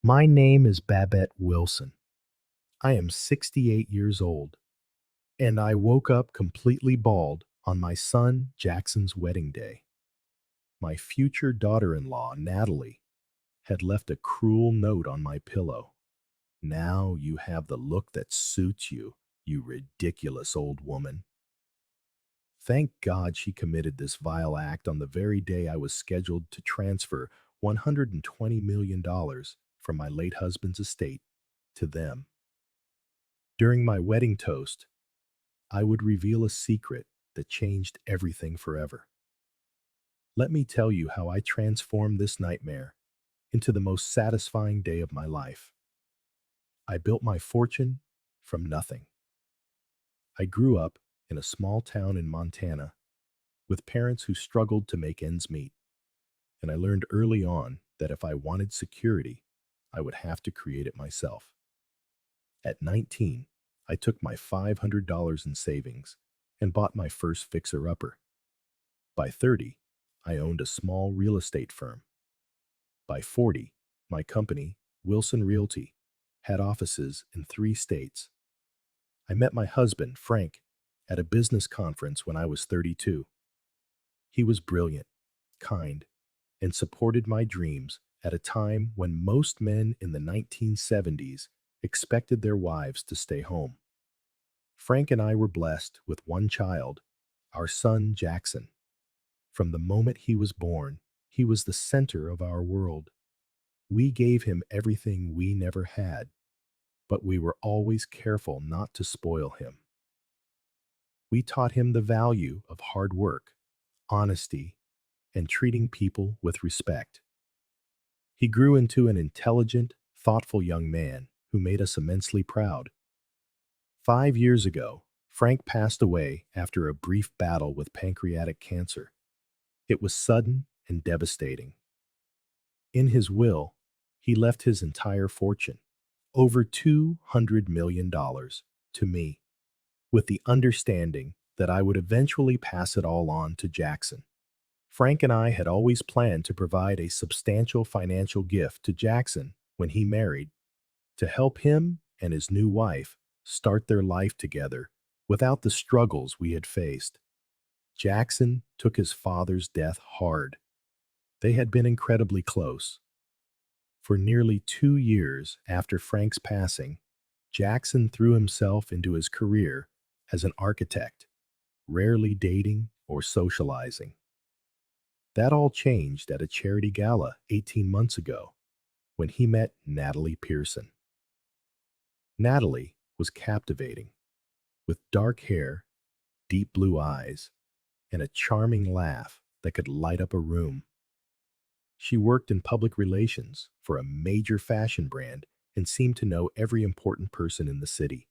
My name is Babette Wilson. I am 68 years old, and I woke up completely bald on my son Jackson's wedding day. My future daughter-in-law, Natalie, had left a cruel note on my pillow. Now you have the look that suits you, you ridiculous old woman. Thank God she committed this vile act on the very day I was scheduled to transfer $120 million dollars from my late husband's estate to them. During my wedding toast, I would reveal a secret that changed everything forever. Let me tell you how I transformed this nightmare into the most satisfying day of my life. I built my fortune from nothing. I grew up in a small town in Montana with parents who struggled to make ends meet, and I learned early on that if I wanted security, I would have to create it myself. At 19, I took my $500 in savings and bought my first fixer-upper. By 30, I owned a small real estate firm. By 40, my company, Wilson Realty, had offices in 3 states. I met my husband, Frank, at a business conference when I was 32. He was brilliant, kind, and supported my dreams at a time when most men in the 1970s expected their wives to stay home. Frank and I were blessed with one child, our son Jackson. From the moment he was born, he was the center of our world. We gave him everything we never had, but we were always careful not to spoil him. We taught him the value of hard work, honesty, and treating people with respect. He grew into an intelligent, thoughtful young man who made us immensely proud. 5 years ago, Frank passed away after a brief battle with pancreatic cancer. It was sudden and devastating. In his will, he left his entire fortune, over $200 million, dollars, to me, with the understanding that I would eventually pass it all on to Jackson. Frank and I had always planned to provide a substantial financial gift to Jackson when he married, to help him and his new wife start their life together without the struggles we had faced. Jackson took his father's death hard. They had been incredibly close. For nearly 2 years after Frank's passing, Jackson threw himself into his career as an architect, rarely dating or socializing. That all changed at a charity gala 18 months ago when he met Natalie Pearson. Natalie was captivating, with dark hair, deep blue eyes, and a charming laugh that could light up a room. She worked in public relations for a major fashion brand and seemed to know every important person in the city.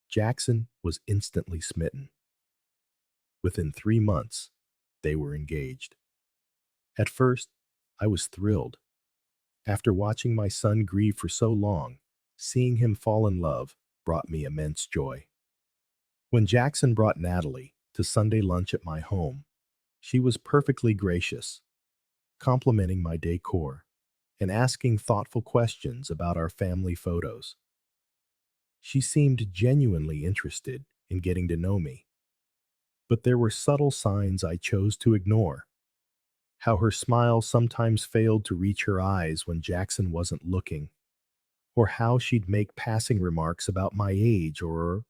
Jackson was instantly smitten. Within 3 months, they were engaged. At first, I was thrilled. After watching my son grieve for so long, seeing him fall in love brought me immense joy. When Jackson brought Natalie to Sunday lunch at my home, she was perfectly gracious, complimenting my decor and asking thoughtful questions about our family photos. She seemed genuinely interested in getting to know me, but there were subtle signs I chose to ignore. How her smile sometimes failed to reach her eyes when Jackson wasn't looking, or how she'd make passing remarks about my age or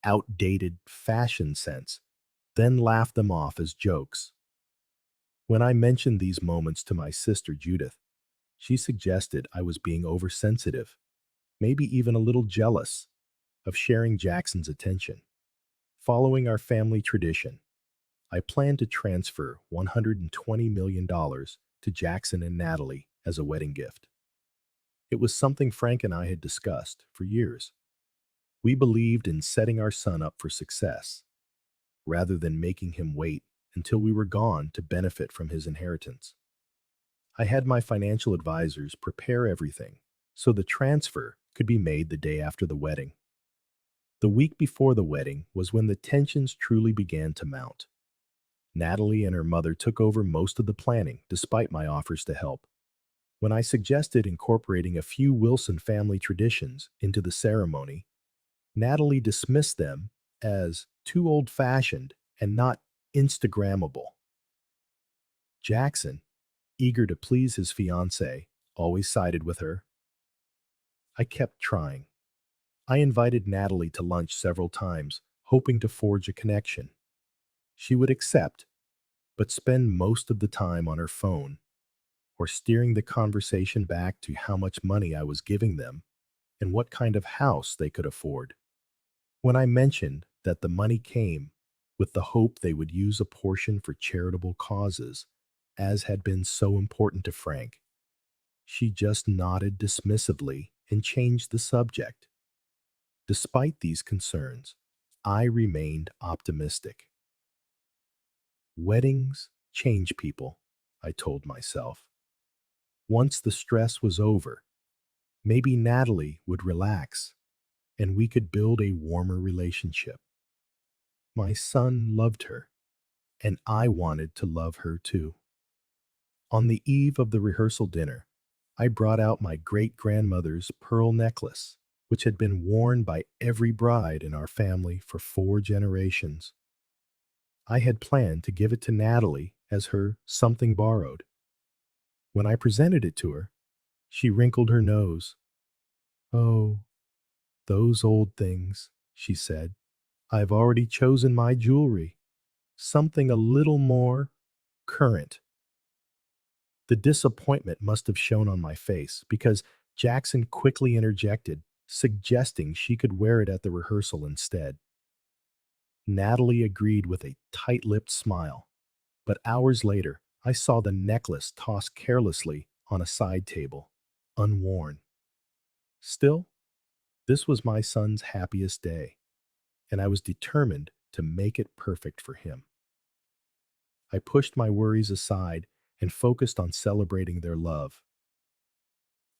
outdated fashion sense, then laugh them off as jokes. When I mentioned these moments to my sister Judith, she suggested I was being oversensitive, maybe even a little jealous of sharing Jackson's attention. Following our family tradition, I plan to transfer $120 million dollars to Jackson and Natalie as a wedding gift. It was something Frank and I had discussed for years. We believed in setting our son up for success, rather than making him wait until we were gone to benefit from his inheritance. I had my financial advisors prepare everything so the transfer could be made the day after the wedding. The week before the wedding was when the tensions truly began to mount. Natalie and her mother took over most of the planning despite my offers to help. When I suggested incorporating a few Wilson family traditions into the ceremony, Natalie dismissed them as too old-fashioned and not Instagrammable. Jackson, eager to please his fiancée, always sided with her. I kept trying. I invited Natalie to lunch several times, hoping to forge a connection. She would accept, but spend most of the time on her phone or steering the conversation back to how much money I was giving them and what kind of house they could afford. When I mentioned that the money came with the hope they would use a portion for charitable causes, as had been so important to Frank, she just nodded dismissively and changed the subject. Despite these concerns, I remained optimistic. Weddings change people, I told myself. Once the stress was over, maybe Natalie would relax and we could build a warmer relationship. My son loved her, and I wanted to love her too. On the eve of the rehearsal dinner, I brought out my great grandmother's pearl necklace, which had been worn by every bride in our family for 4 generations. I had planned to give it to Natalie as her something borrowed. When I presented it to her, she wrinkled her nose. "Oh, those old things," she said. "I've already chosen my jewelry. Something a little more current." The disappointment must have shown on my face because Jackson quickly interjected, suggesting she could wear it at the rehearsal instead. Natalie agreed with a tight-lipped smile, but hours later, I saw the necklace tossed carelessly on a side table, unworn. Still, this was my son's happiest day, and I was determined to make it perfect for him. I pushed my worries aside and focused on celebrating their love.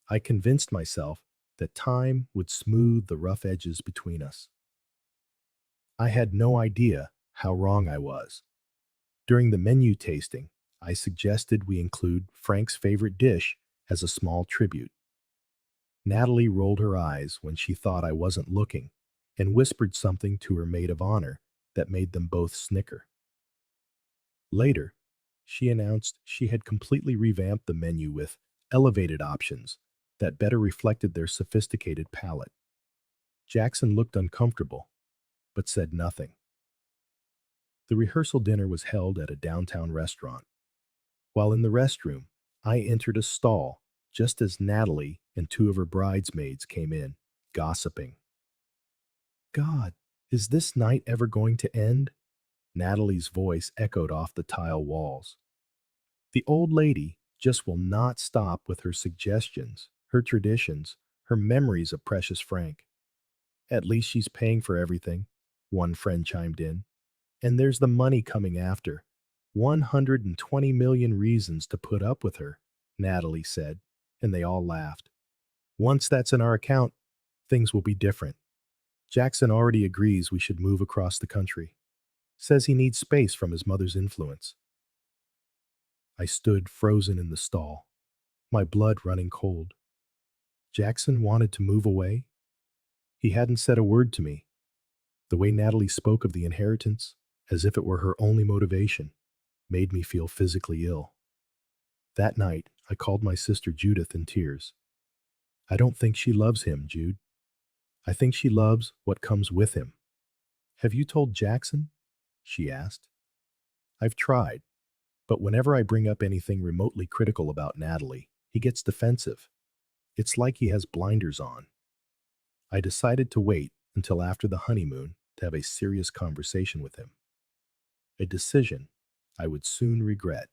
I convinced myself that time would smooth the rough edges between us. I had no idea how wrong I was. During the menu tasting, I suggested we include Frank's favorite dish as a small tribute. Natalie rolled her eyes when she thought I wasn't looking and whispered something to her maid of honor that made them both snicker. Later, she announced she had completely revamped the menu with elevated options that better reflected their sophisticated palate. Jackson looked uncomfortable, but said nothing. The rehearsal dinner was held at a downtown restaurant. While in the restroom, I entered a stall just as Natalie and 2 of her bridesmaids came in, gossiping. "God, is this night ever going to end?" Natalie's voice echoed off the tile walls. The old lady just will not stop with her suggestions, her traditions, her memories of precious Frank. "At least she's paying for everything," one friend chimed in. "And there's the money coming after. 120 million reasons to put up with her," Natalie said, and they all laughed. "Once that's in our account, things will be different. Jackson already agrees we should move across the country. Says he needs space from his mother's influence." I stood frozen in the stall, my blood running cold. Jackson wanted to move away? He hadn't said a word to me. The way Natalie spoke of the inheritance, as if it were her only motivation, made me feel physically ill. That night, I called my sister Judith in tears. "I don't think she loves him, Jude. I think she loves what comes with him." "Have you told Jackson?" she asked. "I've tried, but whenever I bring up anything remotely critical about Natalie, he gets defensive. It's like he has blinders on." I decided to wait until after the honeymoon to have a serious conversation with him. A decision I would soon regret.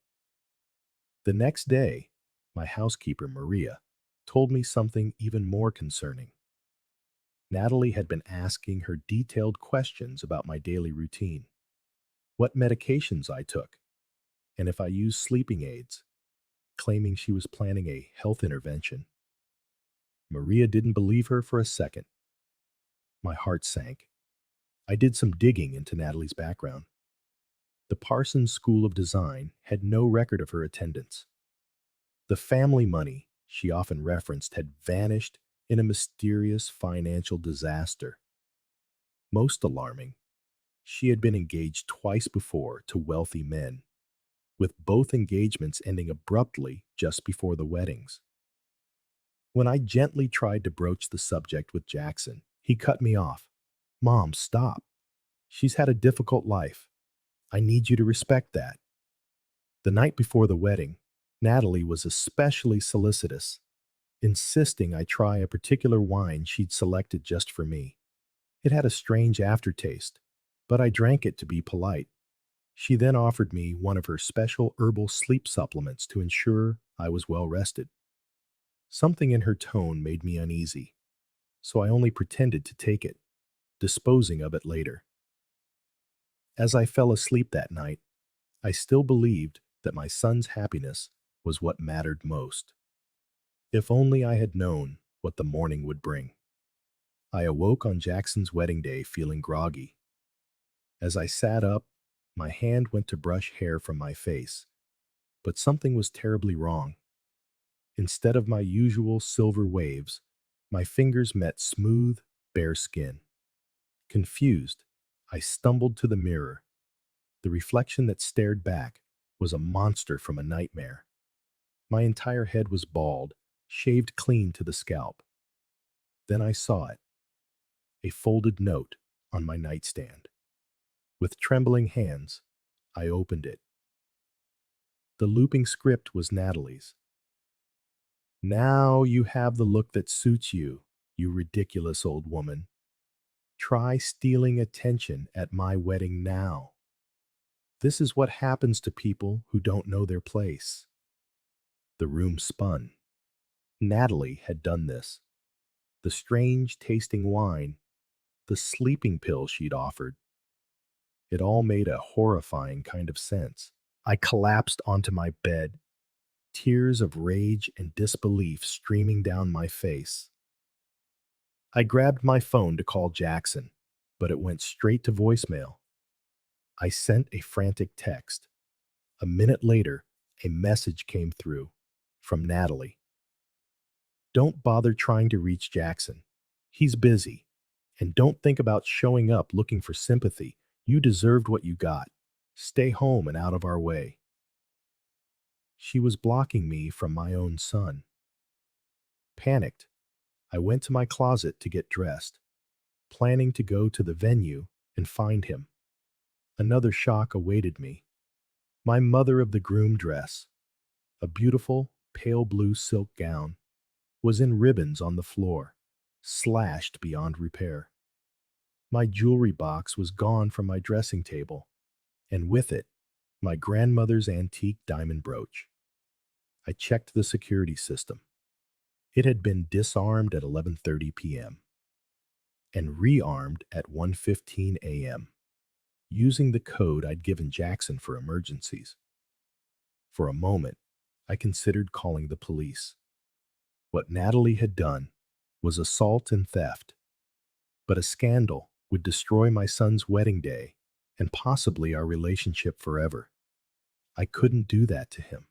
The next day, my housekeeper, Maria, told me something even more concerning. Natalie had been asking her detailed questions about my daily routine, what medications I took, and if I used sleeping aids, claiming she was planning a health intervention. Maria didn't believe her for a second. My heart sank. I did some digging into Natalie's background. The Parsons School of Design had no record of her attendance. The family money she often referenced had vanished in a mysterious financial disaster. Most alarming, she had been engaged twice before to wealthy men, with both engagements ending abruptly just before the weddings. When I gently tried to broach the subject with Jackson, he cut me off. Mom, stop. She's had a difficult life. I need you to respect that. The night before the wedding, Natalie was especially solicitous, insisting I try a particular wine she'd selected just for me. It had a strange aftertaste, but I drank it to be polite. She then offered me one of her special herbal sleep supplements to ensure I was well rested. Something in her tone made me uneasy, so I only pretended to take it, disposing of it later. As I fell asleep that night, I still believed that my son's happiness was what mattered most. If only I had known what the morning would bring. I awoke on Jackson's wedding day feeling groggy. As I sat up, my hand went to brush hair from my face, but something was terribly wrong. Instead of my usual silver waves, my fingers met smooth, bare skin. Confused, I stumbled to the mirror. The reflection that stared back was a monster from a nightmare. My entire head was bald, shaved clean to the scalp. Then I saw it, a folded note on my nightstand. With trembling hands, I opened it. The looping script was Natalie's. Now you have the look that suits you, you ridiculous old woman. Try stealing attention at my wedding now. This is what happens to people who don't know their place. The room spun. Natalie had done this. The strange tasting wine, the sleeping pill she'd offered. It all made a horrifying kind of sense. I collapsed onto my bed, tears of rage and disbelief streaming down my face. I grabbed my phone to call Jackson, but it went straight to voicemail. I sent a frantic text. A minute later, a message came through from Natalie. Don't bother trying to reach Jackson. He's busy. And don't think about showing up looking for sympathy. You deserved what you got. Stay home and out of our way. She was blocking me from my own son. Panicked, I went to my closet to get dressed, planning to go to the venue and find him. Another shock awaited me. My mother of the groom dress, a beautiful pale blue silk gown, was in ribbons on the floor, slashed beyond repair. My jewelry box was gone from my dressing table, and with it, my grandmother's antique diamond brooch. I checked the security system. It had been disarmed at 11:30 p.m. and rearmed at 1:15 a.m., using the code I'd given Jackson for emergencies. For a moment, I considered calling the police. What Natalie had done was assault and theft, but a scandal would destroy my son's wedding day and possibly our relationship forever. I couldn't do that to him.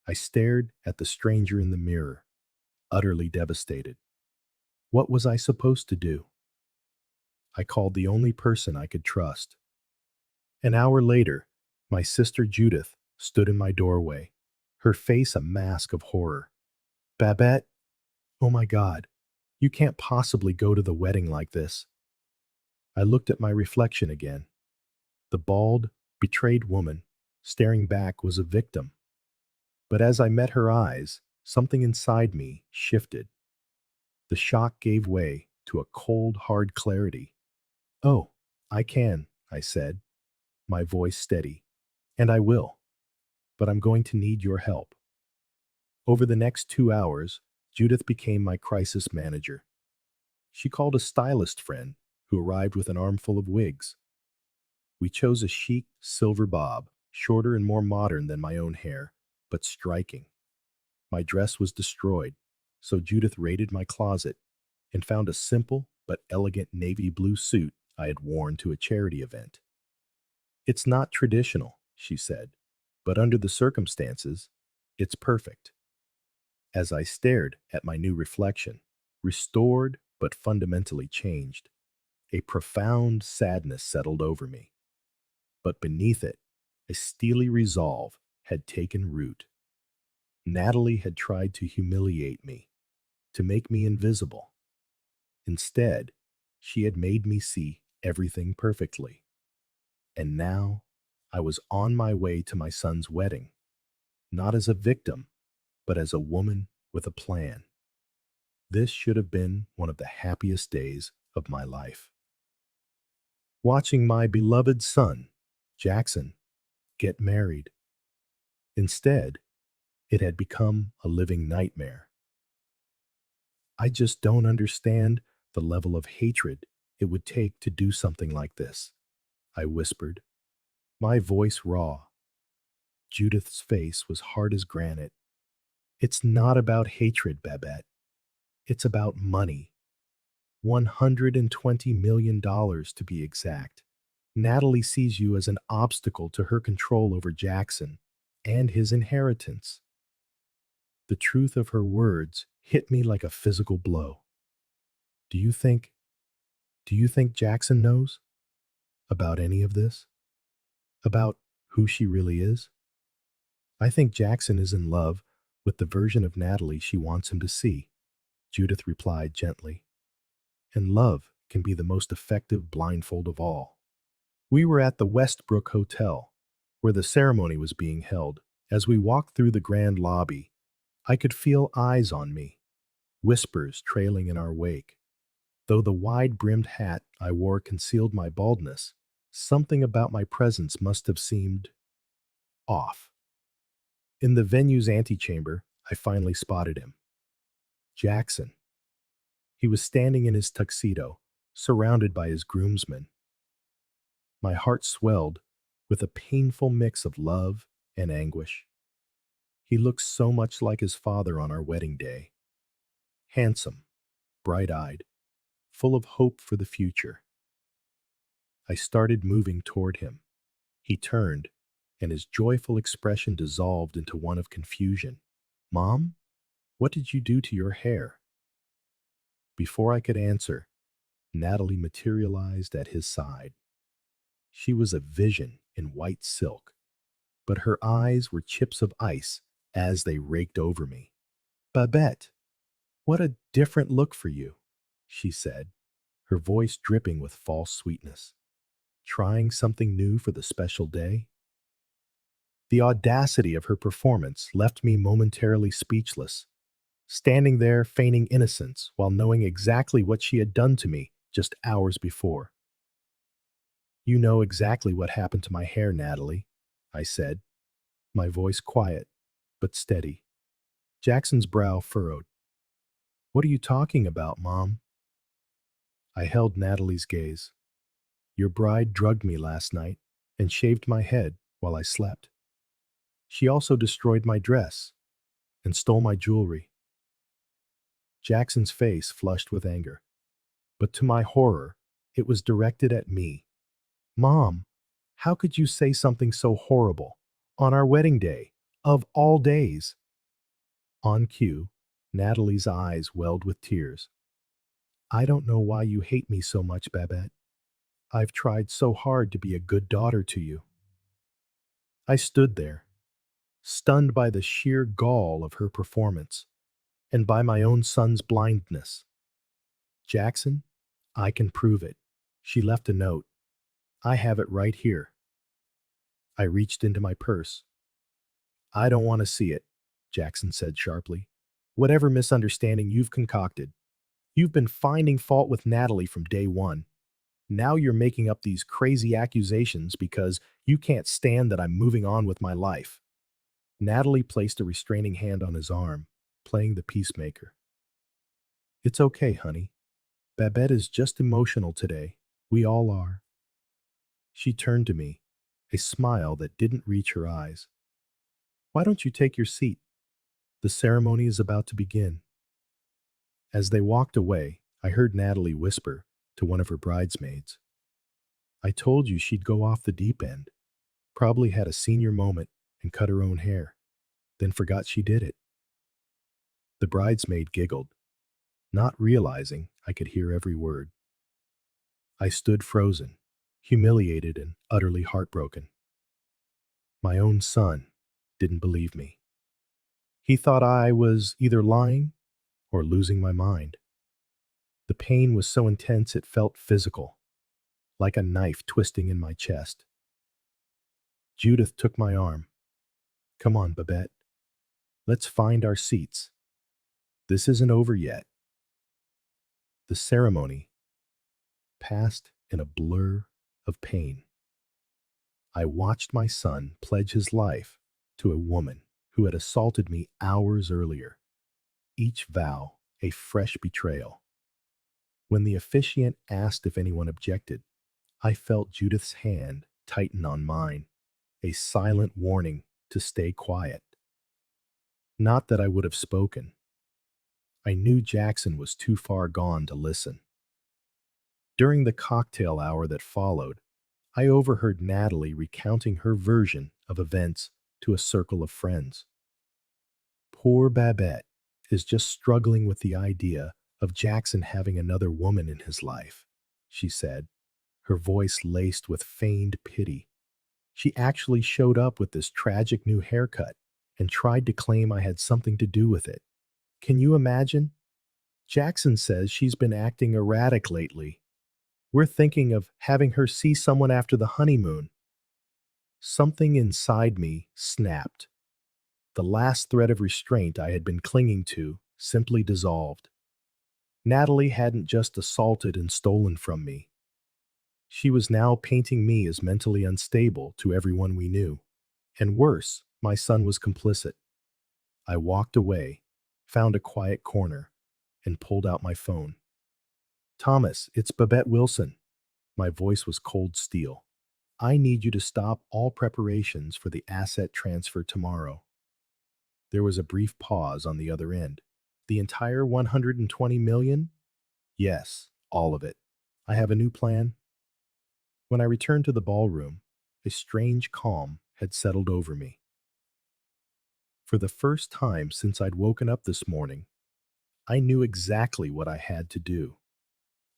I stared at the stranger in the mirror, utterly devastated. What was I supposed to do? I called the only person I could trust. An hour later, my sister Judith stood in my doorway, her face a mask of horror. Babette, oh my God, you can't possibly go to the wedding like this. I looked at my reflection again. The bald, betrayed woman staring back was a victim. But as I met her eyes, something inside me shifted. The shock gave way to a cold, hard clarity. Oh, I can, I said, my voice steady. And I will. But I'm going to need your help. Over the next 2 hours, Judith became my crisis manager. She called a stylist friend who arrived with an armful of wigs. We chose a chic silver bob, shorter and more modern than my own hair, but striking. My dress was destroyed, so Judith raided my closet and found a simple but elegant navy blue suit I had worn to a charity event. It's not traditional, she said, but under the circumstances, it's perfect. As I stared at my new reflection, restored but fundamentally changed, a profound sadness settled over me. But beneath it, a steely resolve had taken root. Natalie had tried to humiliate me, to make me invisible. Instead, she had made me see everything perfectly. And now, I was on my way to my son's wedding, not as a victim, but as a woman with a plan. This should have been one of the happiest days of my life. Watching my beloved son, Jackson, get married. Instead, it had become a living nightmare. I just don't understand the level of hatred it would take to do something like this, I whispered, my voice raw. Judith's face was hard as granite. It's not about hatred, Babette. It's about money. $120 million to be exact. Natalie sees you as an obstacle to her control over Jackson and his inheritance. The truth of her words hit me like a physical blow. Do you think, do you think Jackson knows about any of this? About who she really is? I think Jackson is in love with the version of Natalie she wants him to see, Judith replied gently. And love can be the most effective blindfold of all. We were at the Westbrook Hotel, where the ceremony was being held. As we walked through the grand lobby, I could feel eyes on me, whispers trailing in our wake. Though the wide-brimmed hat I wore concealed my baldness, something about my presence must have seemed off. In the venue's antechamber, I finally spotted him. Jackson. He was standing in his tuxedo, surrounded by his groomsmen. My heart swelled with a painful mix of love and anguish. He looked so much like his father on our wedding day. Handsome, bright-eyed, full of hope for the future. I started moving toward him. He turned, and his joyful expression dissolved into one of confusion. Mom, what did you do to your hair? Before I could answer, Natalie materialized at his side. She was a vision in white silk, but her eyes were chips of ice as they raked over me. Babette, what a different look for you, she said, her voice dripping with false sweetness. Trying something new for the special day? The audacity of her performance left me momentarily speechless, standing there feigning innocence while knowing exactly what she had done to me just hours before. You know exactly what happened to my hair, Natalie, I said, my voice quiet but steady. Jackson's brow furrowed. What are you talking about, Mom? I held Natalie's gaze. Your bride drugged me last night and shaved my head while I slept. She also destroyed my dress and stole my jewelry. Jackson's face flushed with anger, but to my horror, it was directed at me. Mom, how could you say something so horrible on our wedding day, of all days? On cue, Natalie's eyes welled with tears. I don't know why you hate me so much, Babette. I've tried so hard to be a good daughter to you. I stood there, stunned by the sheer gall of her performance and by my own son's blindness. Jackson, I can prove it. She left a note. I have it right here. I reached into my purse. I don't want to see it, Jackson said sharply. Whatever misunderstanding you've concocted, you've been finding fault with Natalie from day one. Now you're making up these crazy accusations because you can't stand that I'm moving on with my life. Natalie placed a restraining hand on his arm, playing the peacemaker. It's okay, honey. Babette is just emotional today. We all are. She turned to me, a smile that didn't reach her eyes. Why don't you take your seat? The ceremony is about to begin. As they walked away, I heard Natalie whisper to one of her bridesmaids. I told you she'd go off the deep end. Probably had a senior moment and cut her own hair, then forgot she did it. The bridesmaid giggled, not realizing I could hear every word. I stood frozen, humiliated and utterly heartbroken. My own son didn't believe me. He thought I was either lying or losing my mind. The pain was so intense it felt physical, like a knife twisting in my chest. Judith took my arm. Come on, Babette. Let's find our seats. This isn't over yet. The ceremony passed in a blur of pain. I watched my son pledge his life to a woman who had assaulted me hours earlier, each vow a fresh betrayal. When the officiant asked if anyone objected, I felt Judith's hand tighten on mine, a silent warning to stay quiet. Not that I would have spoken. I knew Jackson was too far gone to listen. During the cocktail hour that followed, I overheard Natalie recounting her version of events to a circle of friends. Poor Babette is just struggling with the idea of Jackson having another woman in his life, she said, her voice laced with feigned pity. She actually showed up with this tragic new haircut and tried to claim I had something to do with it. Can you imagine? Jackson says she's been acting erratic lately. We're thinking of having her see someone after the honeymoon. Something inside me snapped. The last thread of restraint I had been clinging to simply dissolved. Natalie hadn't just assaulted and stolen from me. She was now painting me as mentally unstable to everyone we knew. And worse, my son was complicit. I walked away, found a quiet corner, and pulled out my phone. Thomas, it's Babette Wilson. My voice was cold steel. I need you to stop all preparations for the asset transfer tomorrow. There was a brief pause on the other end. The entire 120 million? Yes, all of it. I have a new plan. When I returned to the ballroom, a strange calm had settled over me. For the first time since I'd woken up this morning, I knew exactly what I had to do.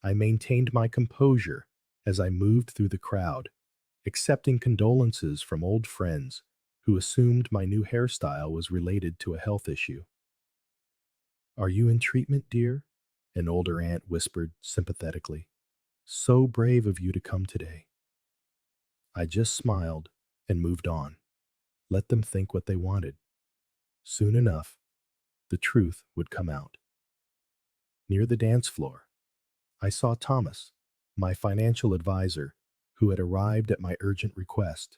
I maintained my composure as I moved through the crowd, accepting condolences from old friends who assumed my new hairstyle was related to a health issue. Are you in treatment, dear? An older aunt whispered sympathetically. So brave of you to come today. I just smiled and moved on. Let them think what they wanted. Soon enough, the truth would come out. Near the dance floor, I saw Thomas, my financial advisor, who had arrived at my urgent request.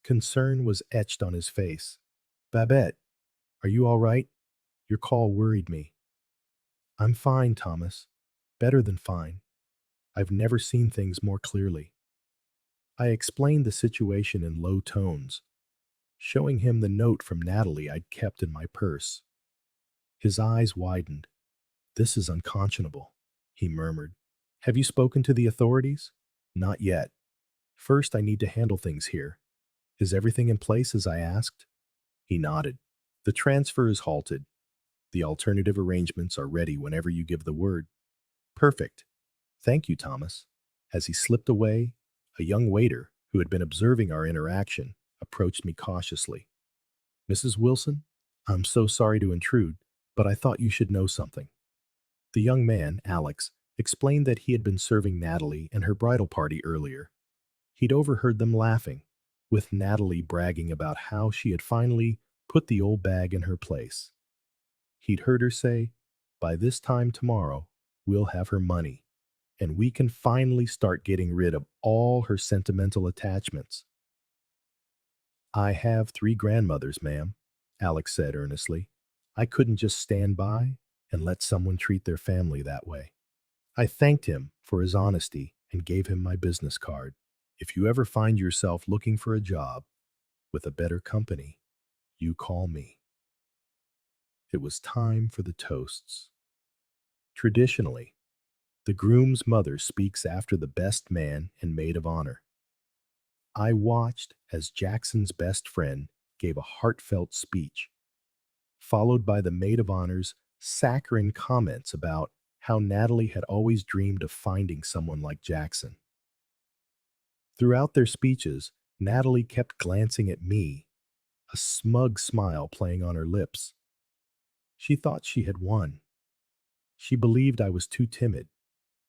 Concern was etched on his face. Babette, are you all right? Your call worried me. I'm fine, Thomas. Better than fine. I've never seen things more clearly. I explained the situation in low tones, showing him the note from Natalie I'd kept in my purse. His eyes widened. This is unconscionable, he murmured. Have you spoken to the authorities? Not yet. First, I need to handle things here. Is everything in place as I asked? He nodded. The transfer is halted. The alternative arrangements are ready whenever you give the word. Perfect. Thank you, Thomas. As he slipped away, a young waiter, who had been observing our interaction, approached me cautiously. Mrs. Wilson, I'm so sorry to intrude, but I thought you should know something. The young man, Alex, explained that he had been serving Natalie and her bridal party earlier. He'd overheard them laughing, with Natalie bragging about how she had finally put the old bag in her place. He'd heard her say, by this time tomorrow, we'll have her money, and we can finally start getting rid of all her sentimental attachments. I have 3 grandmothers, ma'am, Alex said earnestly. I couldn't just stand by and let someone treat their family that way. I thanked him for his honesty and gave him my business card. If you ever find yourself looking for a job with a better company, you call me. It was time for the toasts. Traditionally, the groom's mother speaks after the best man and maid of honor. I watched as Jackson's best friend gave a heartfelt speech, followed by the maid of honor's saccharine comments about how Natalie had always dreamed of finding someone like Jackson. Throughout their speeches, Natalie kept glancing at me, a smug smile playing on her lips. She thought she had won. She believed I was too timid,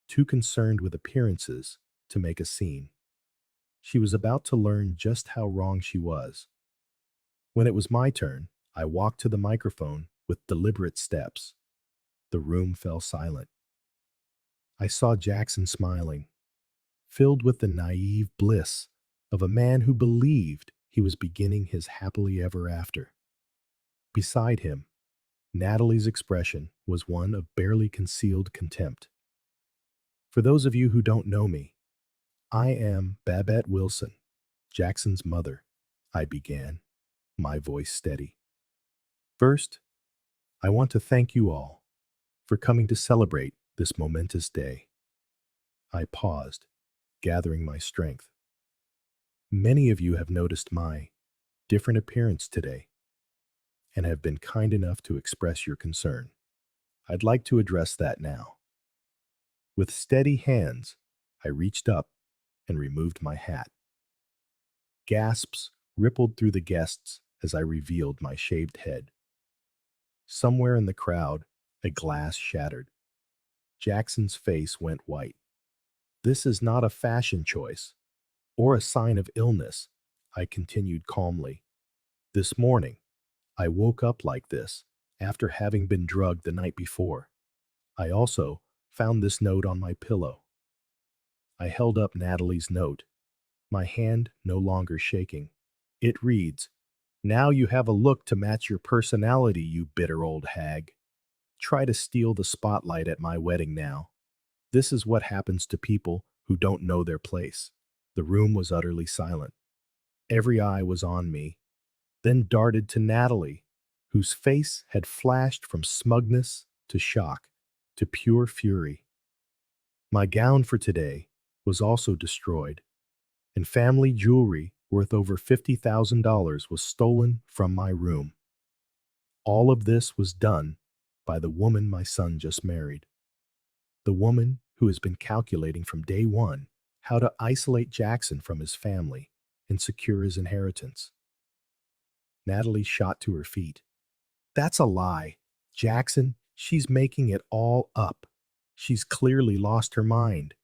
too concerned with appearances to make a scene. She was about to learn just how wrong she was. When it was my turn, I walked to the microphone with deliberate steps. The room fell silent. I saw Jackson smiling, filled with the naive bliss of a man who believed he was beginning his happily ever after. Beside him, Natalie's expression was one of barely concealed contempt. For those of you who don't know me, I am Babette Wilson, Jackson's mother, I began, my voice steady. First, I want to thank you all for coming to celebrate this momentous day. I paused, gathering my strength. Many of you have noticed my different appearance today and have been kind enough to express your concern. I'd like to address that now. With steady hands, I reached up and removed my hat. Gasps rippled through the guests as I revealed my shaved head. Somewhere in the crowd, a glass shattered. Jackson's face went white. This is not a fashion choice or a sign of illness, I continued calmly. This morning, I woke up like this after having been drugged the night before. I also found this note on my pillow. I held up Natalie's note, my hand no longer shaking. It reads, "Now you have a look to match your personality, you bitter old hag. Try to steal the spotlight at my wedding now. This is what happens to people who don't know their place." The room was utterly silent. Every eye was on me, then darted to Natalie, whose face had flashed from smugness to shock to pure fury. My gown for today was also destroyed, and family jewelry worth over $50,000 was stolen from my room. All of this was done by the woman my son just married. The woman who has been calculating from day one how to isolate Jackson from his family and secure his inheritance. Natalie shot to her feet. "That's a lie. Jackson, she's making it all up. She's clearly lost her mind."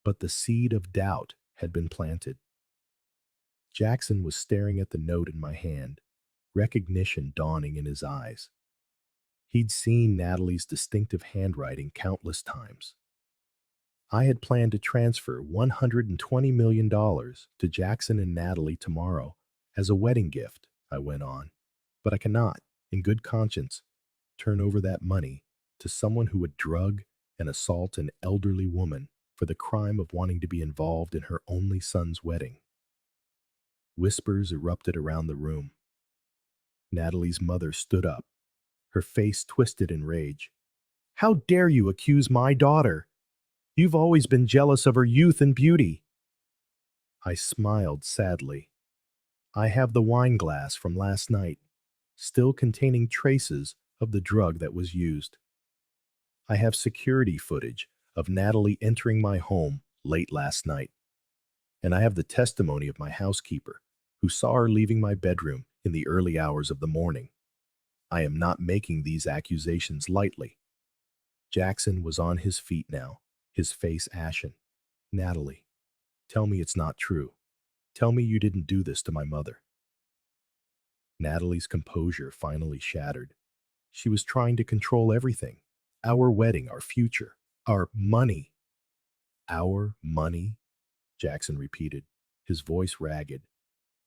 But the seed of doubt had been planted. Jackson was staring at the note in my hand, recognition dawning in his eyes. He'd seen Natalie's distinctive handwriting countless times. I had planned to transfer $120 million to Jackson and Natalie tomorrow as a wedding gift, I went on. But I cannot, in good conscience, turn over that money to someone who would drug and assault an elderly woman for the crime of wanting to be involved in her only son's wedding. Whispers erupted around the room. Natalie's mother stood up, her face twisted in rage. "How dare you accuse my daughter? You've always been jealous of her youth and beauty." I smiled sadly. I have the wine glass from last night, still containing traces of the drug that was used. I have security footage of Natalie entering my home late last night. And I have the testimony of my housekeeper, who saw her leaving my bedroom in the early hours of the morning. I am not making these accusations lightly. Jackson was on his feet now, his face ashen. "Natalie, tell me it's not true. Tell me you didn't do this to my mother." Natalie's composure finally shattered. She was trying to control everything. Our wedding, our future, our money. "Our money?" Jackson repeated, his voice ragged.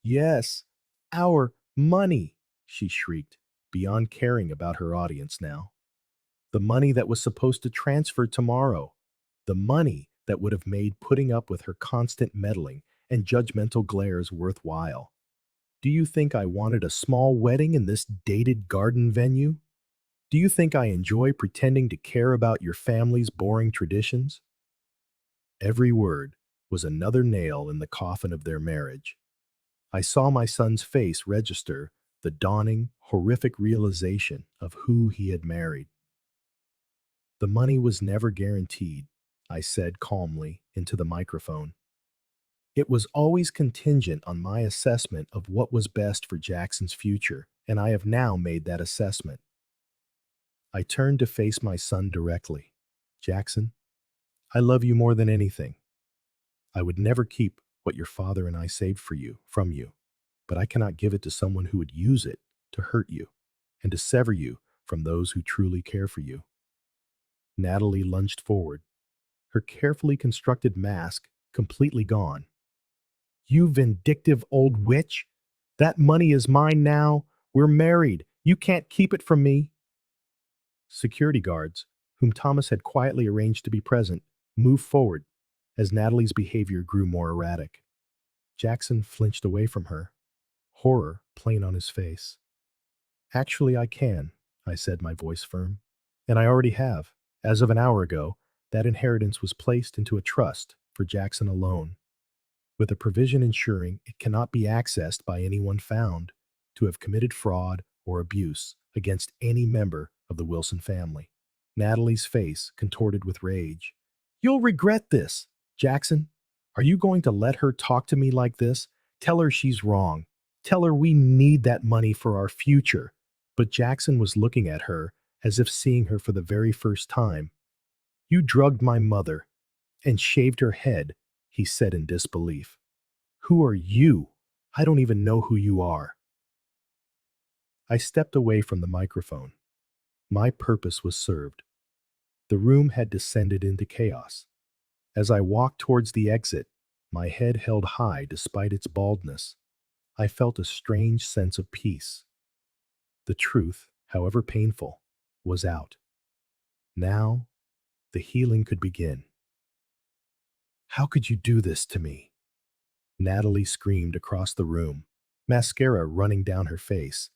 "Yes, our money," she shrieked, beyond caring about her audience now. "The money that was supposed to transfer tomorrow. The money that would have made putting up with her constant meddling and judgmental glares worthwhile. Do you think I wanted a small wedding in this dated garden venue? Do you think I enjoy pretending to care about your family's boring traditions?" Every word was another nail in the coffin of their marriage. I saw my son's face register the dawning, horrific realization of who he had married. The money was never guaranteed, I said calmly into the microphone. It was always contingent on my assessment of what was best for Jackson's future, and I have now made that assessment. I turned to face my son directly. Jackson, I love you more than anything. I would never keep what your father and I saved for you from you, but I cannot give it to someone who would use it to hurt you and to sever you from those who truly care for you. Natalie lunged forward, her carefully constructed mask completely gone. You vindictive old witch! That money is mine now. We're married. You can't keep it from me. Security guards, whom Thomas had quietly arranged to be present, moved forward as Natalie's behavior grew more erratic. Jackson flinched away from her, horror plain on his face. Actually, I can, I said, my voice firm. And I already have. As of an hour ago, that inheritance was placed into a trust for Jackson alone, with a provision ensuring it cannot be accessed by anyone found to have committed fraud or abuse against any member of the Wilson family. Natalie's face contorted with rage. You'll regret this, Jackson. Are you going to let her talk to me like this? Tell her she's wrong. Tell her we need that money for our future. But Jackson was looking at her as if seeing her for the very first time. You drugged my mother and shaved her head, he said in disbelief. Who are you? I don't even know who you are. I stepped away from the microphone. My purpose was served. The room had descended into chaos. As I walked towards the exit, my head held high despite its baldness, I felt a strange sense of peace. The truth, however painful, was out. Now, the healing could begin. How could you do this to me? Natalie screamed across the room, mascara running down her face.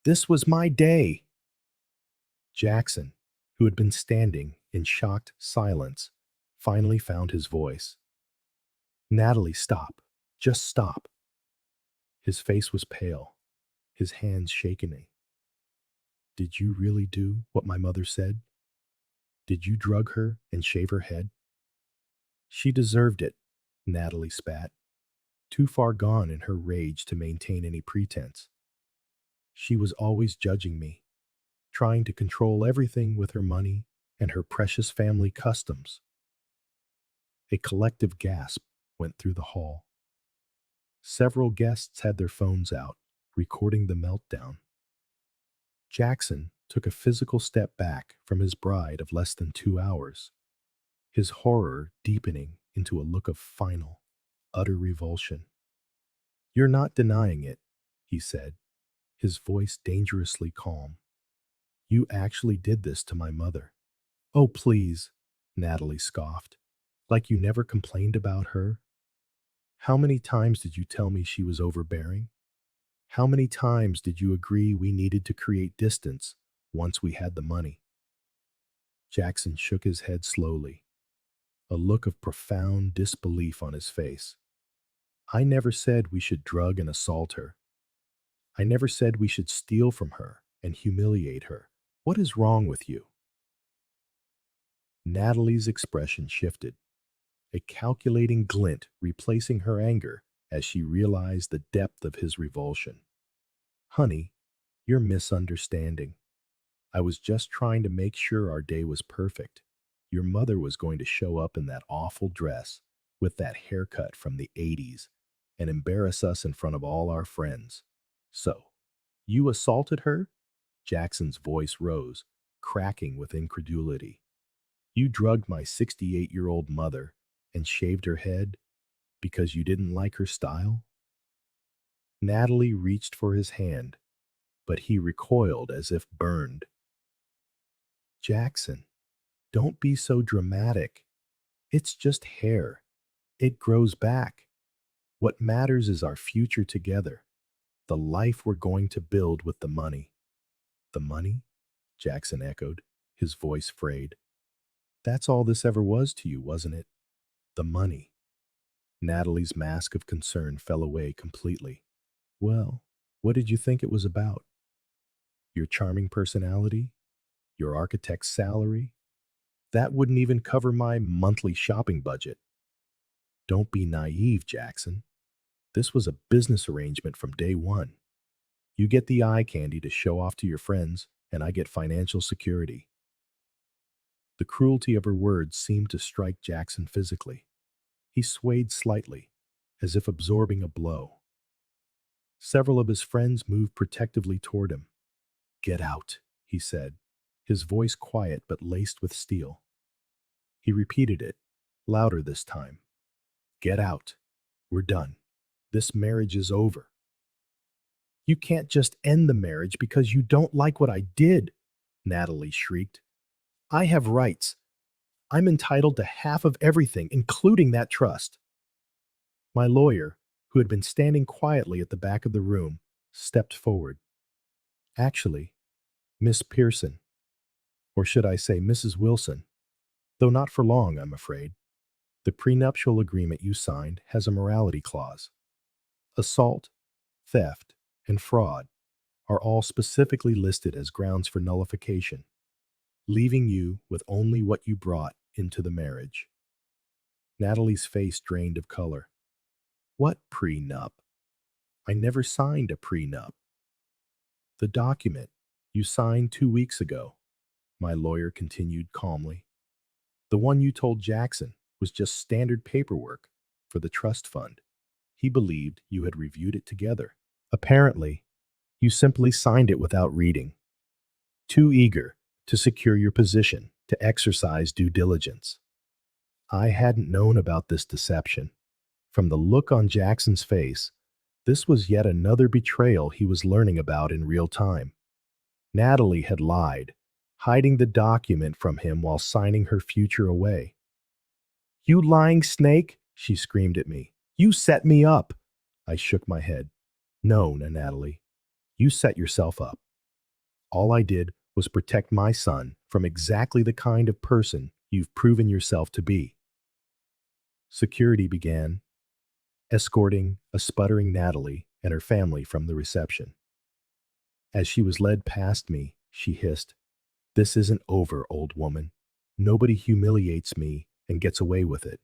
This was my day. Jackson, who had been standing in shocked silence, finally found his voice. Natalie, stop. Just stop. His face was pale, his hands shaking. Did you really do what my mother said? Did you drug her and shave her head? She deserved it, Natalie spat, too far gone in her rage to maintain any pretense. She was always judging me, trying to control everything with her money and her precious family customs. A collective gasp went through the hall. Several guests had their phones out, recording the meltdown. Jackson took a physical step back from his bride of less than 2 hours, his horror deepening into a look of final, utter revulsion. You're not denying it, he said, his voice dangerously calm. You actually did this to my mother. Oh, please, Natalie scoffed, like you never complained about her. How many times did you tell me she was overbearing? How many times did you agree we needed to create distance once we had the money? Jackson shook his head slowly, a look of profound disbelief on his face. I never said we should drug and assault her. I never said we should steal from her and humiliate her. What is wrong with you? Natalie's expression shifted, a calculating glint replacing her anger as she realized the depth of his revulsion. Honey, you're misunderstanding. I was just trying to make sure our day was perfect. Your mother was going to show up in that awful dress with that haircut from the 80s and embarrass us in front of all our friends. So, you assaulted her? Jackson's voice rose, cracking with incredulity. You drugged my 68-year-old mother and shaved her head because you didn't like her style? Natalie reached for his hand, but he recoiled as if burned. Jackson, don't be so dramatic. It's just hair. It grows back. What matters is our future together, the life we're going to build with the money. The money? Jackson echoed, his voice frayed. That's all this ever was to you, wasn't it? The money. Natalie's mask of concern fell away completely. Well, What did you think it was about? Your charming personality? Your architect's salary? That wouldn't even cover my monthly shopping budget. Don't be naive, Jackson. This was a business arrangement from day one. You get the eye candy to show off to your friends, and I get financial security. The cruelty of her words seemed to strike Jackson physically. He swayed slightly, as if absorbing a blow. Several of his friends moved protectively toward him. "Get out," he said, his voice quiet but laced with steel. He repeated it, louder this time. "Get out. We're done. This marriage is over." "You can't just end the marriage because you don't like what I did," Natalie shrieked. "I have rights. I'm entitled to half of everything, including that trust." My lawyer, who had been standing quietly at the back of the room, stepped forward. "Actually, Miss Pearson, or should I say Mrs. Wilson, though not for long, I'm afraid. The prenuptial agreement you signed has a morality clause. Assault, theft, and fraud are all specifically listed as grounds for nullification, leaving you with only what you brought into the marriage." Natalie's face drained of color. "What prenup? I never signed a prenup." "The document you signed 2 weeks ago," my lawyer continued calmly. "The one you told Jackson was just standard paperwork for the trust fund. He believed you had reviewed it together. Apparently, you simply signed it without reading, too eager to secure your position to exercise due diligence." I hadn't known about this deception. From the look on Jackson's face, this was yet another betrayal he was learning about in real time. Natalie had lied, hiding the document from him while signing her future away. "You lying snake!" she screamed at me. "You set me up!" I shook my head. "No, Natalie, you set yourself up. All I did was protect my son from exactly the kind of person you've proven yourself to be." Security began, escorting a sputtering Natalie and her family from the reception. As she was led past me, she hissed, "This isn't over, old woman. Nobody humiliates me and gets away with it."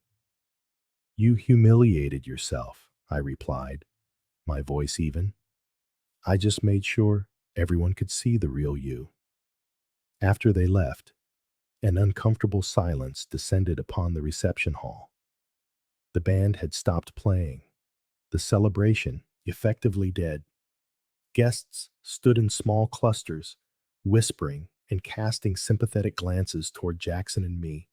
"You humiliated yourself," I replied, my voice even. "I just made sure everyone could see the real you." After they left, an uncomfortable silence descended upon the reception hall. The band had stopped playing, the celebration effectively dead. Guests stood in small clusters, whispering and casting sympathetic glances toward Jackson and me.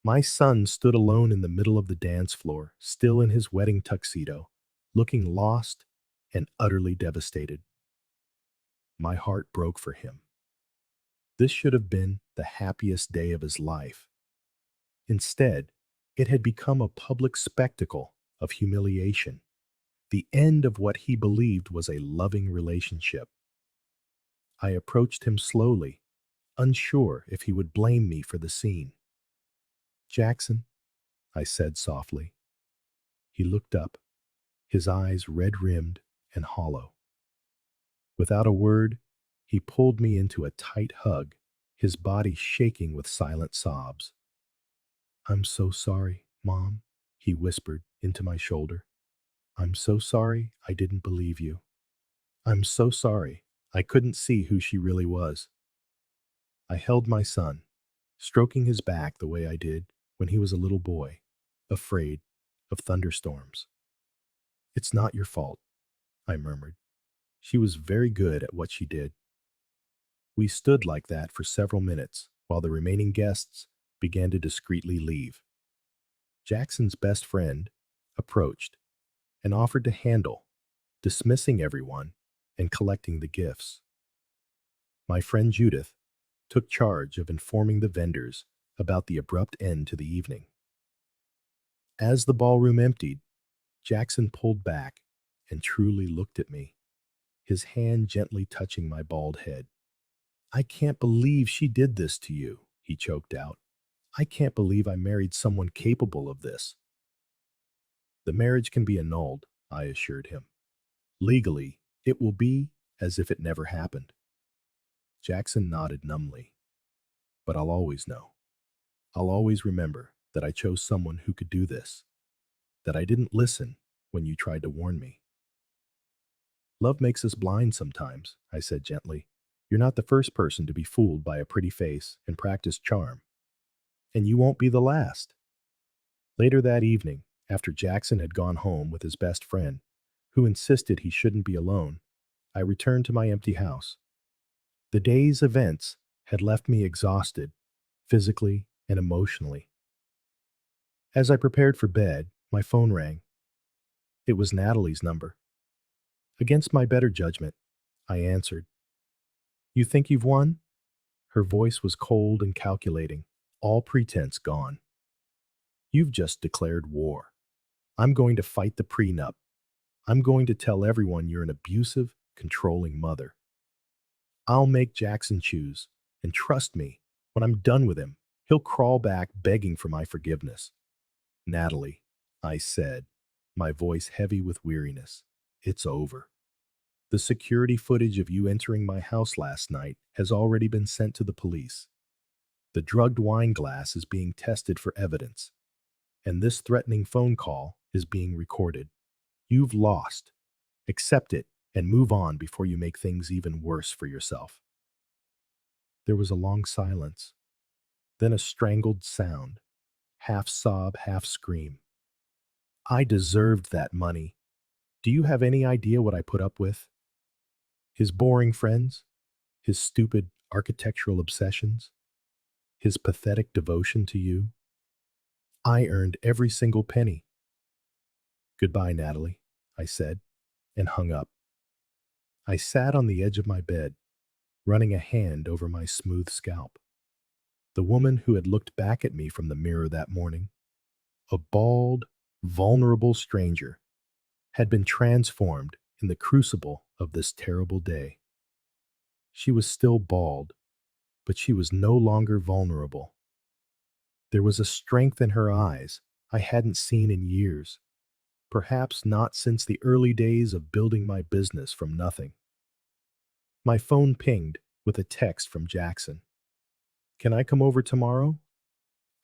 My son stood alone in the middle of the dance floor, still in his wedding tuxedo, looking lost and utterly devastated. My heart broke for him. This should have been the happiest day of his life. Instead, it had become a public spectacle of humiliation, the end of what he believed was a loving relationship. I approached him slowly, unsure if he would blame me for the scene. "Jackson," I said softly. He looked up, his eyes red-rimmed and hollow. Without a word, he pulled me into a tight hug, his body shaking with silent sobs. "I'm so sorry, Mom," he whispered into my shoulder. "I'm so sorry I didn't believe you. I'm so sorry I couldn't see who she really was." I held my son, stroking his back the way I did when he was a little boy, afraid of thunderstorms. "It's not your fault," I murmured. "She was very good at what she did." We stood like that for several minutes while the remaining guests began to discreetly leave. Jackson's best friend approached and offered to handle, dismissing everyone and collecting the gifts. My friend Judith took charge of informing the vendors about the abrupt end to the evening. As the ballroom emptied, Jackson pulled back and truly looked at me, his hand gently touching my bald head. "I can't believe she did this to you," he choked out. "I can't believe I married someone capable of this." "The marriage can be annulled," I assured him. "Legally, It will be as if it never happened. Jackson nodded numbly. But I'll always know. I'll always remember that I chose someone who could do this, that I didn't listen when you tried to warn me. Love makes us blind sometimes, I said gently. You're not the first person to be fooled by a pretty face and practiced charm. And you won't be the last. Later that evening, after Jackson had gone home with his best friend, who insisted he shouldn't be alone, I returned to my empty house. The day's events had left me exhausted, physically and emotionally. As I prepared for bed, my phone rang. It was Natalie's number. Against my better judgment, I answered. You think you've won? Her voice was cold and calculating, all pretense gone. You've just declared war. I'm going to fight the prenup. I'm going to tell everyone you're an abusive, controlling mother. I'll make Jackson choose, and trust me, when I'm done with him, he'll crawl back begging for my forgiveness. Natalie, I said, my voice heavy with weariness, it's over. The security footage of you entering my house last night has already been sent to the police. The drugged wine glass is being tested for evidence, and this threatening phone call is being recorded. You've lost. Accept it and move on before you make things even worse for yourself. There was a long silence, then a strangled sound, half sob, half scream. I deserved that money. Do you have any idea what I put up with? His boring friends, his stupid architectural obsessions, his pathetic devotion to you. I earned every single penny. Goodbye, Natalie, I said, and hung up. I sat on the edge of my bed, running a hand over my smooth scalp. The woman who had looked back at me from the mirror that morning, a bald, vulnerable stranger, had been transformed in the crucible of this terrible day. She was still bald, but she was no longer vulnerable. There was a strength in her eyes I hadn't seen in years, perhaps not since the early days of building my business from nothing. My phone pinged with a text from Jackson. Can I come over tomorrow?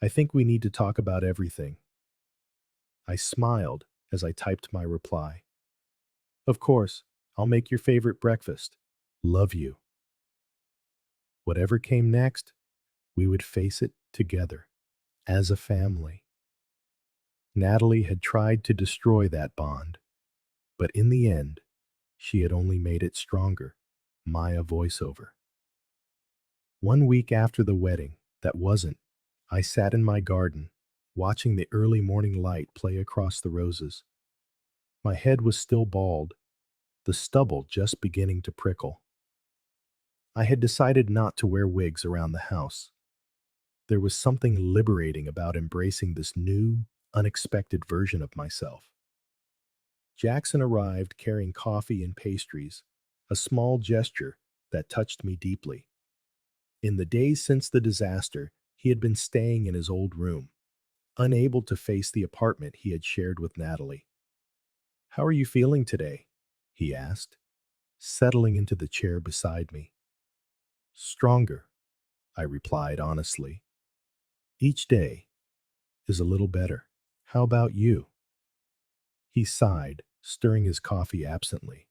I think we need to talk about everything. I smiled as I typed my reply. Of course, I'll make your favorite breakfast. Love you. Whatever came next, we would face it together, as a family. Natalie had tried to destroy that bond, but in the end, she had only made it stronger. Maya voiceover. 1 week after the wedding, that wasn't, I sat in my garden, watching the early morning light play across the roses. My head was still bald, the stubble just beginning to prickle. I had decided not to wear wigs around the house. There was something liberating about embracing this new, unexpected version of myself. Jackson arrived carrying coffee and pastries, a small gesture that touched me deeply. In the days since the disaster, he had been staying in his old room, unable to face the apartment he had shared with Natalie. How are you feeling today? He asked, settling into the chair beside me. Stronger, I replied honestly. Each day is a little better. How about you? He sighed, stirring his coffee absently.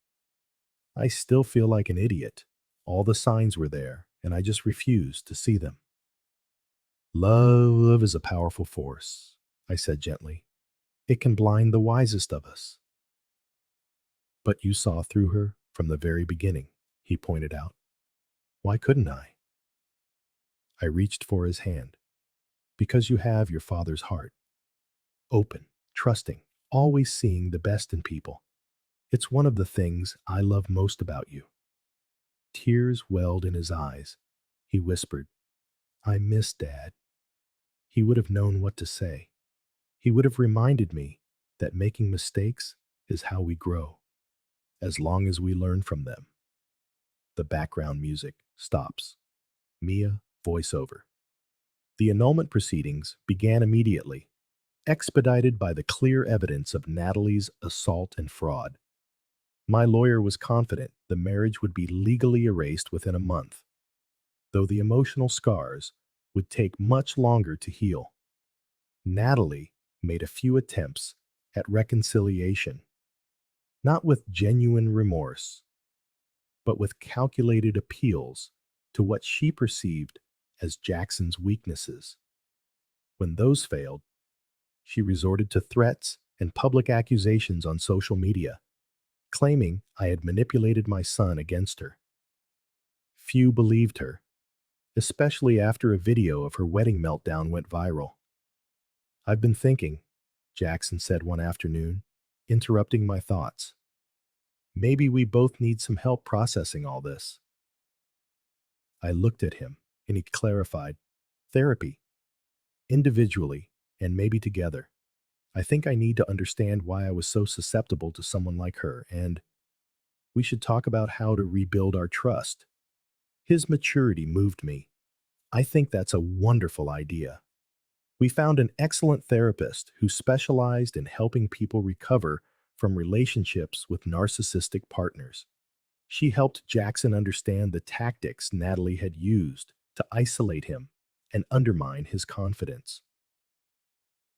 I still feel like an idiot. All the signs were there, and I just refused to see them. Love is a powerful force, I said gently. It can blind the wisest of us. But you saw through her from the very beginning, he pointed out. Why couldn't I? I reached for his hand. Because you have your father's heart. Open, trusting, always seeing the best in people. It's one of the things I love most about you. Tears welled in his eyes. He whispered, I miss Dad. He would have known what to say. He would have reminded me that making mistakes is how we grow, as long as we learn from them. The background music stops. Mia, voiceover. The annulment proceedings began immediately, expedited by the clear evidence of Natalie's assault and fraud. My lawyer was confident the marriage would be legally erased within a month, though the emotional scars would take much longer to heal. Natalie made a few attempts at reconciliation, not with genuine remorse, but with calculated appeals to what she perceived as Jackson's weaknesses. When those failed, she resorted to threats and public accusations on social media, claiming I had manipulated my son against her. Few believed her, especially after a video of her wedding meltdown went viral. "I've been thinking," Jackson said one afternoon, interrupting my thoughts. "Maybe we both need some help processing all this." I looked at him, and he clarified, "Therapy, individually, and maybe together. I think I need to understand why I was so susceptible to someone like her, and we should talk about how to rebuild our trust." His maturity moved me. "I think that's a wonderful idea." We found an excellent therapist who specialized in helping people recover from relationships with narcissistic partners. She helped Jackson understand the tactics Natalie had used to isolate him and undermine his confidence.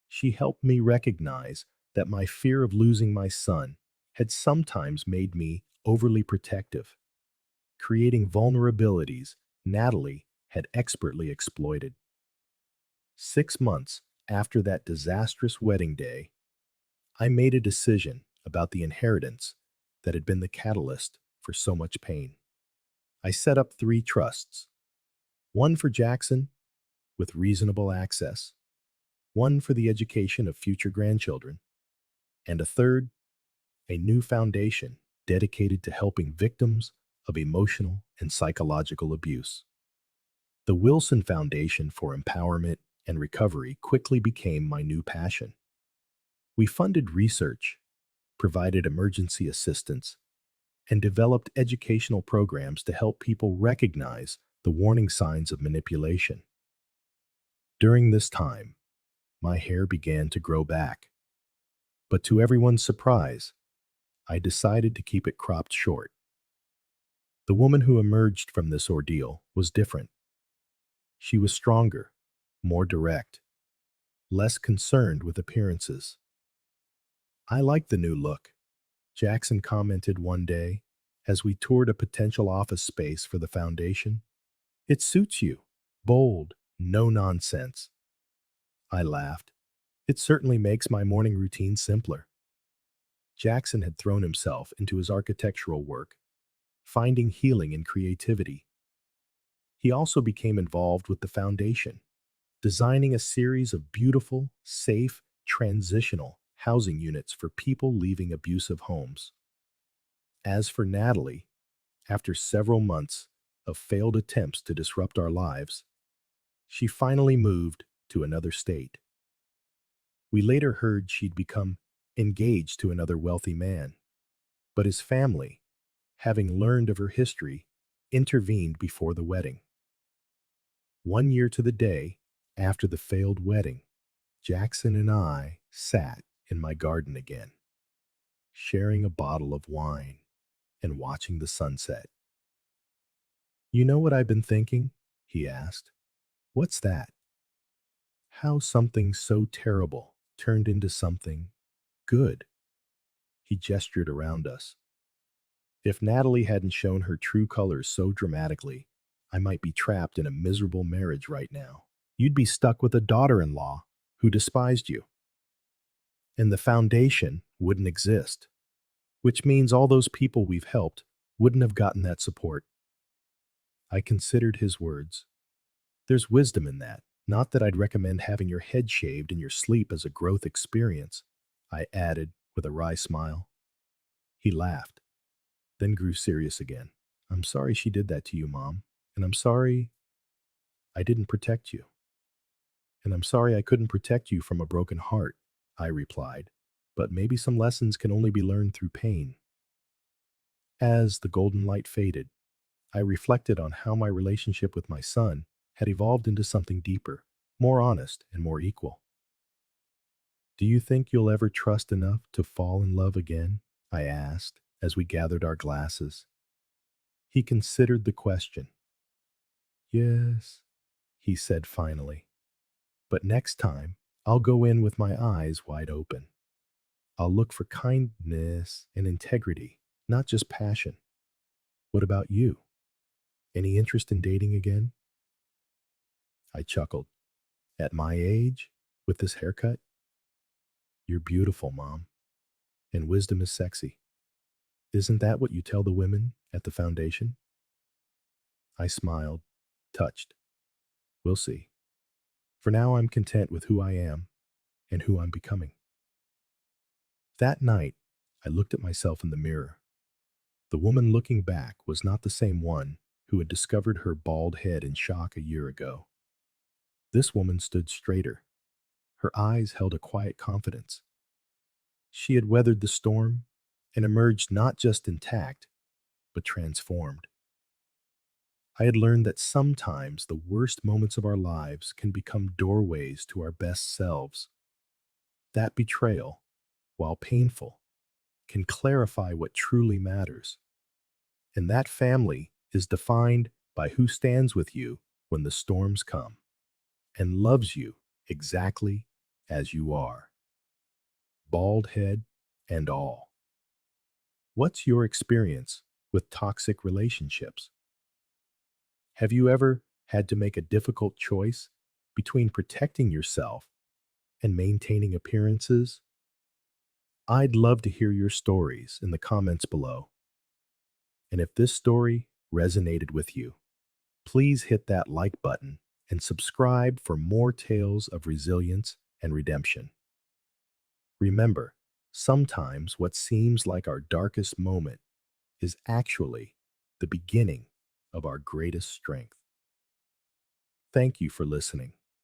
She helped me recognize that my fear of losing my son had sometimes made me overly protective, creating vulnerabilities Natalie had expertly exploited. 6 months after that disastrous wedding day, I made a decision about the inheritance that had been the catalyst for so much pain. I set up 3 trusts: one for Jackson, with reasonable access, one for the education of future grandchildren, and a third, a new foundation dedicated to helping victims of emotional and psychological abuse. The Wilson Foundation for Empowerment and Recovery quickly became my new passion. We funded research, provided emergency assistance, and developed educational programs to help people recognize the warning signs of manipulation. During this time, my hair began to grow back, but to everyone's surprise, I decided to keep it cropped short. The woman who emerged from this ordeal was different. She was stronger, more direct, less concerned with appearances. "I like the new look," Jackson commented one day as we toured a potential office space for the foundation. "It suits you. Bold, no nonsense." I laughed. "It certainly makes my morning routine simpler." Jackson had thrown himself into his architectural work, finding healing in creativity. He also became involved with the foundation, designing a series of beautiful, safe, transitional housing units for people leaving abusive homes. As for Natalie, after several months of failed attempts to disrupt our lives, she finally moved to another state. We later heard she'd become engaged to another wealthy man, but his family, having learned of her history, intervened before the wedding. 1 year to the day after the failed wedding, Jackson and I sat in my garden again, sharing a bottle of wine and watching the sunset. "You know what I've been thinking?" he asked. "What's that?" "How something so terrible turned into something good." He gestured around us. "If Natalie hadn't shown her true colors so dramatically, I might be trapped in a miserable marriage right now. You'd be stuck with a daughter-in-law who despised you. And the foundation wouldn't exist, which means all those people we've helped wouldn't have gotten that support." I considered his words. "There's wisdom in that. Not that I'd recommend having your head shaved in your sleep as a growth experience," I added with a wry smile. He laughed, then grew serious again. "I'm sorry she did that to you, Mom. And I'm sorry I didn't protect you. And I'm sorry I couldn't protect you from a broken heart," I replied. "But maybe some lessons can only be learned through pain." As the golden light faded, I reflected on how my relationship with my son had evolved into something deeper, more honest, and more equal. "Do you think you'll ever trust enough to fall in love again?" I asked, as we gathered our glasses. He considered the question. Yes, he said finally. But next time, I'll go in with my eyes wide open. I'll look for kindness and integrity, not just passion. What about you? Any interest in dating again? I chuckled. At my age, with this haircut? You're beautiful, Mom. And wisdom is sexy. Isn't that what you tell the women at the foundation? I smiled, touched. We'll see. For now, I'm content with who I am and who I'm becoming. That night, I looked at myself in the mirror. The woman looking back was not the same one who had discovered her bald head in shock a year ago. This woman stood straighter. Her eyes held a quiet confidence. She had weathered the storm and emerged not just intact, but transformed. I had learned that sometimes the worst moments of our lives can become doorways to our best selves. That betrayal, while painful, can clarify what truly matters. And that family is defined by who stands with you when the storms come and loves you exactly as you are, bald head and all. What's your experience with toxic relationships? Have you ever had to make a difficult choice between protecting yourself and maintaining appearances? I'd love to hear your stories in the comments below. And if this story resonated with you, please hit that like button and subscribe for more tales of resilience and redemption. Remember, sometimes what seems like our darkest moment is actually the beginning of our greatest strength. Thank you for listening.